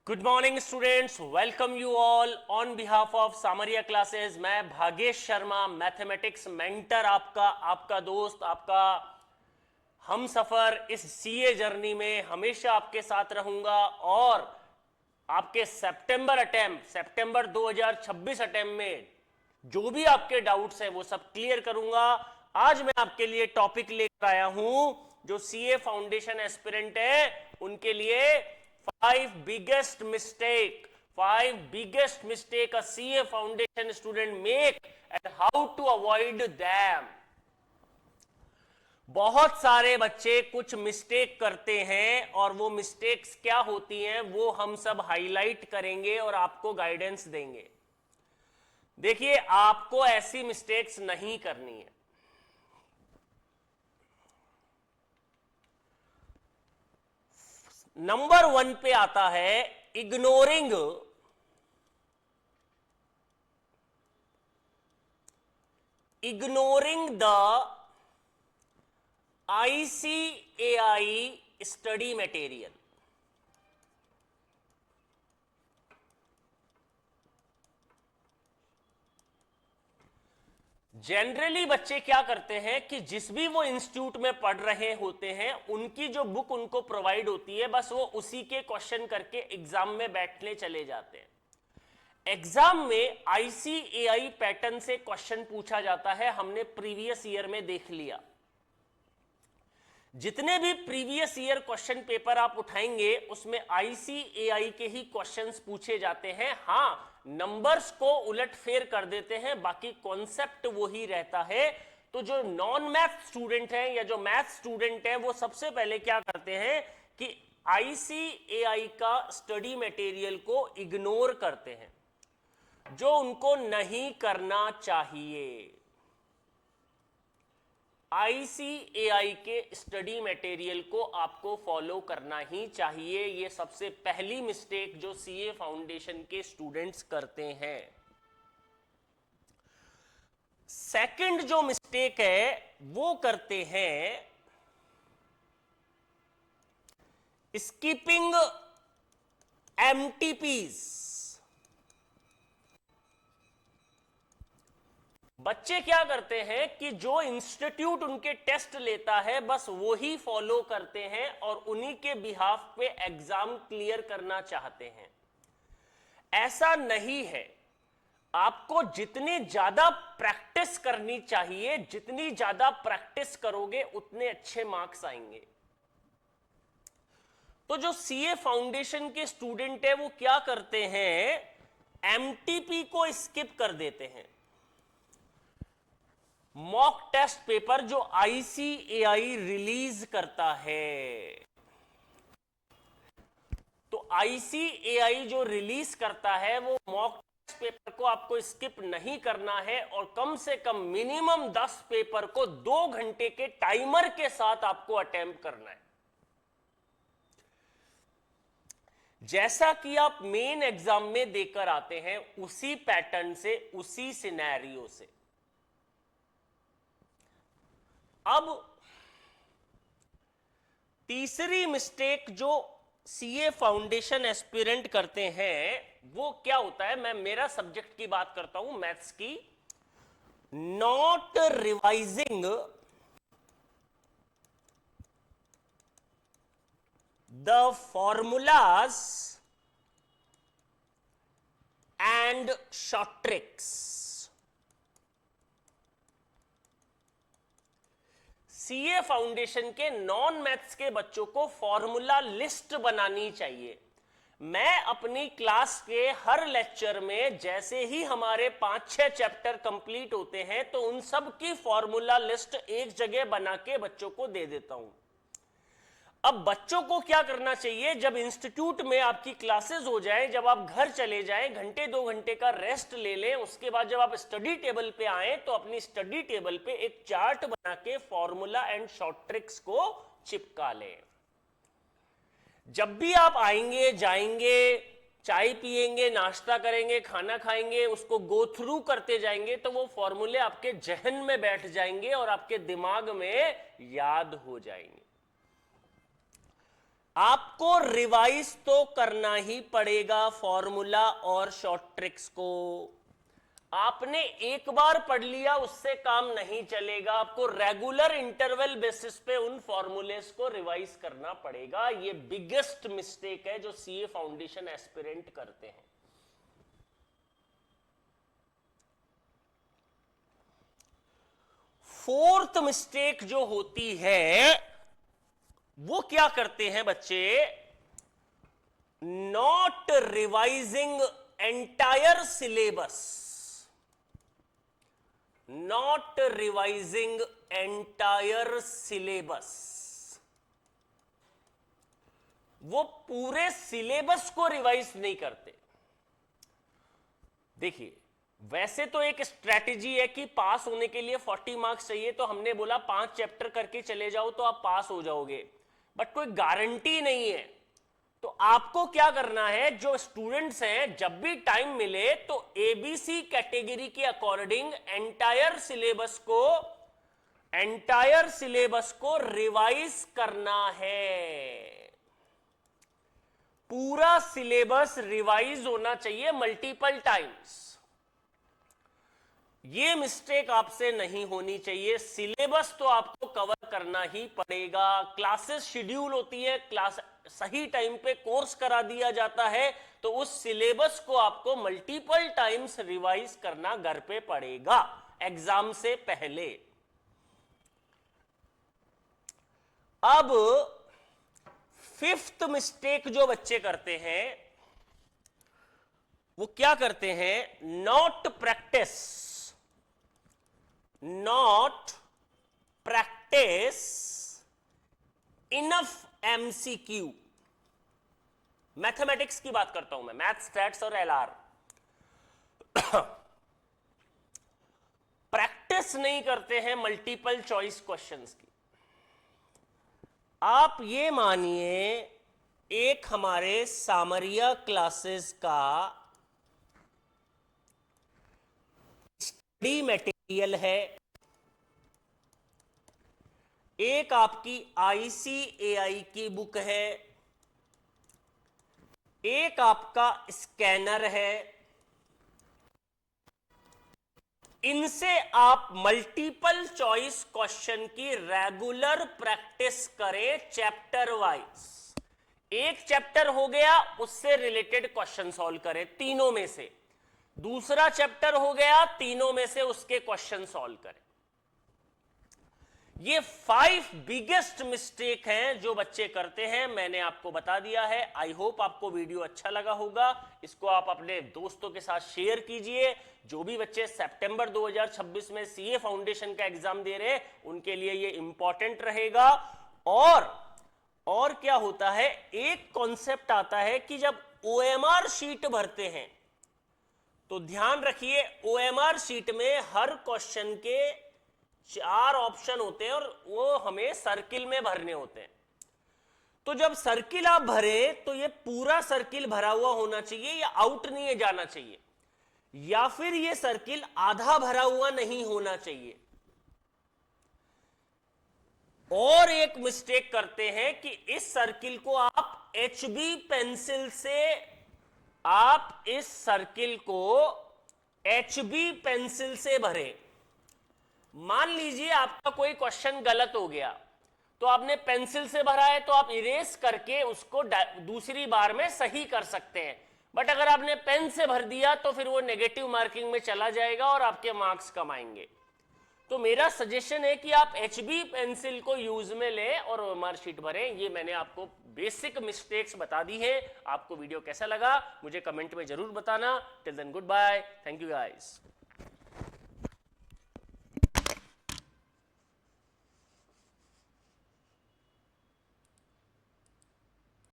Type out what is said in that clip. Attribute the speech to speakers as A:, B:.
A: Good morning students, welcome you all on behalf of Samaria classes. मैं Bhagesh Sharma, mathematics mentor, आपका दोस्त, आपका हम सफर इस सीए जर्नी में हमेशा आपके साथ रहूंगा और आपके सितंबर 2026 अटेम्प्ट में जो भी आपके डाउट्स हैं वो सब क्लियर करूंगा। आज मैं आपके लिए टॉपिक लेकर आया हूं जो सीए फाउंडेशन एस्पिरेंट है उनके लिए five biggest mistake a CA foundation student make and how to avoid them. बहुत सारे बच्चे कुछ मिस्टेक करते हैं और वो मिस्टेक्स क्या होती हैं वो हम सब हाईलाइट करेंगे और आपको गाइडेंस देंगे। देखिए, आपको ऐसी मिस्टेक्स नहीं करनी है। नंबर 1 पे आता है ignoring the ICAI study material. Generally बच्चे क्या करते हैं कि जिस भी वो इंस्टीट्यूट में पढ़ रहे होते हैं उनकी जो बुक उनको प्रोवाइड होती है बस वो उसी के क्वेश्चन करके एग्जाम में बैठने चले जाते हैं। एग्जाम में ICAI पैटर्न से क्वेश्चन पूछा जाता है, हमने प्रीवियस ईयर में देख लिया। जितने भी प्रीवियस ईयर क्वेश्चन पेपर आप उठाएंगे उसमें ICAI के ही क्वेश्चंस पूछे जाते हैं। हाँ, नंबर्स को उलट फेर कर देते हैं, बाकी कॉन्सेप्ट वही रहता है। तो जो नॉन मैथ स्टूडेंट हैं या जो मैथ स्टूडेंट हैं वो सबसे पहले क्या करते हैं कि ICAI का स्टडी मटेरियल को इग्नोर करते हैं, जो उनको नहीं करना चाहिए। ICAI के स्टडी मटेरियल को आपको फॉलो करना ही चाहिए। ये सबसे पहली मिस्टेक जो सीए फाउंडेशन के स्टूडेंट्स करते हैं। सेकंड जो मिस्टेक है वो करते हैं स्किपिंग MTPs। बच्चे क्या करते हैं कि जो इंस्टीट्यूट उनके टेस्ट लेता है बस वो ही फॉलो करते हैं और उन्हीं के बिहाफ पे एग्जाम क्लियर करना चाहते हैं। ऐसा नहीं है। आपको जितनी ज्यादा प्रैक्टिस करनी चाहिए, जितनी ज्यादा प्रैक्टिस करोगे उतने अच्छे मार्क्स आएंगे। तो जो सीए फाउंडेशन के स्टूडेंट है वो क्या करते हैं, MTP को स्किप कर देते हैं। मॉक टेस्ट पेपर जो ICAI रिलीज करता है, तो ICAI जो रिलीज करता है वो मॉक टेस्ट पेपर को आपको स्किप नहीं करना है और कम से कम मिनिमम 10 पेपर को 2 घंटे के टाइमर के साथ आपको अटेम्प्ट करना है। जैसा कि आप मेन एग्जाम में देकर आते हैं उसी पैटर्न से, उसी सिनेरियो से। अब तीसरी मिस्टेक जो सीए फाउंडेशन एस्पिरेंट करते हैं वो क्या होता है, मैं मेरा सब्जेक्ट की बात करता हूं, मैथ्स की। Not revising the formulas and short tricks. CA foundation के नॉन मैथ्स के बच्चों को फॉर्मूला लिस्ट बनानी चाहिए। मैं अपनी क्लास के हर लेक्चर में जैसे ही हमारे 5-6 चैप्टर कंप्लीट होते हैं तो उन सब की फॉर्मूला लिस्ट एक जगह बना के बच्चों को दे देता हूं। अब बच्चों को क्या करना चाहिए, जब इंस्टीट्यूट में आपकी क्लासेस हो जाए, जब आप घर चले जाएं, घंटे 2 घंटे का रेस्ट ले लें, उसके बाद जब आप स्टडी टेबल पे आए तो अपनी स्टडी टेबल पे एक चार्ट बना के फॉर्मूला एंड शॉर्ट ट्रिक्स को चिपका लें। जब भी आप आएंगे जाएंगे, चाय पिएंगे, नाश्ता करेंगे, खाना खाएंगे, उसको गो थ्रू करते जाएंगे तो वो फॉर्मूले आपके जहन में बैठ जाएंगे और आपके दिमाग में याद हो जाएंगे। आपको रिवाइज तो करना ही पड़ेगा फॉर्मूला और शॉर्ट ट्रिक्स को। आपने एक बार पढ़ लिया उससे काम नहीं चलेगा, आपको रेगुलर इंटरवल बेसिस पे उन फॉर्मूलेस को रिवाइज करना पड़ेगा। ये बिगेस्ट मिस्टेक है जो सीए फाउंडेशन एस्पिरेंट करते हैं। फोर्थ मिस्टेक जो होती है वो क्या करते हैं बच्चे, not revising entire syllabus, not revising entire syllabus. वो पूरे सिलेबस को रिवाइज नहीं करते। देखिए, वैसे तो एक स्ट्रेटेजी है कि पास होने के लिए 40 मार्क्स चाहिए, तो हमने बोला 5 चैप्टर करके चले जाओ तो आप पास हो जाओगे, बट कोई गारंटी नहीं है। तो आपको क्या करना है, जो स्टूडेंट्स हैं जब भी टाइम मिले तो एबीसी कैटेगरी के अकॉर्डिंग एंटायर सिलेबस को रिवाइज करना है। पूरा सिलेबस रिवाइज होना चाहिए मल्टीपल टाइम्स। ये मिस्टेक आपसे नहीं होनी चाहिए। सिलेबस तो आपको कवर करना ही पड़ेगा। क्लासेस शेड्यूल होती है, क्लास सही टाइम पे कोर्स करा दिया जाता है, तो उस सिलेबस को आपको मल्टीपल टाइम्स रिवाइज करना घर पे पड़ेगा एग्जाम से पहले। अब फिफ्थ मिस्टेक जो बच्चे करते हैं वो क्या करते हैं, not practice enough MCQ. Mathematics की बात करता हूं मैं, मैथ, स्टैट्स और एलआर। प्रैक्टिस नहीं करते हैं मल्टीपल चॉइस क्वेश्चंस की। आप ये मानिए एक हमारे सामरिया क्लासेस का स्टडी मटेरियल है, एक आपकी आईसीएआई की बुक है, एक आपका स्कैनर है। इनसे आप मल्टीपल चॉइस क्वेश्चन की रेगुलर प्रैक्टिस करें चैप्टर वाइज। एक चैप्टर हो गया, उससे रिलेटेड क्वेश्चन सॉल्व करें तीनों में से। दूसरा चैप्टर हो गया, तीनों में से उसके क्वेश्चन सॉल्व करें। ये 5 बिगेस्ट मिस्टेक हैं जो बच्चे करते हैं, मैंने आपको बता दिया है। आई होप आपको वीडियो अच्छा लगा होगा। इसको आप अपने दोस्तों के साथ शेयर कीजिए। जो भी बच्चे सितंबर 2026 में सीए फाउंडेशन का एग्जाम दे रहे हैं, उनके लिए ये इंपॉर्टेंट रहेगा। और क्या होता है, एक कॉन्सेप्ट आता है कि जब ओएमआर शीट भरते हैं तो ध्यान रखिए, ओएमआर शीट में हर क्वेश्चन के 4 ऑप्शन होते हैं और वो हमें सर्किल में भरने होते हैं। तो जब सर्किल आप भरे तो ये पूरा सर्किल भरा हुआ होना चाहिए या आउट नहीं जाना चाहिए, या फिर ये सर्किल आधा भरा हुआ नहीं होना चाहिए। और एक मिस्टेक करते हैं कि इस सर्किल को आप एचबी पेंसिल से, आप इस सर्किल को एचबी पेंसिल से भरें। मान लीजिए आपका कोई क्वेश्चन गलत हो गया, तो आपने पेंसिल से भरा है तो आप इरेज करके उसको दूसरी बार में सही कर सकते हैं। बट अगर आपने पेन से भर दिया तो फिर वो नेगेटिव मार्किंग में चला जाएगा और आपके मार्क्स कम आएंगे। तो मेरा सजेशन है कि आप एचबी पेंसिल को यूज में लें और ओएमआर शीट भरें। ये मैंने आपको बेसिक मिस्टेक्स बता दी है। आपको वीडियो कैसा लगा मुझे कमेंट में जरूर बताना। Till then goodbye, thank you guys.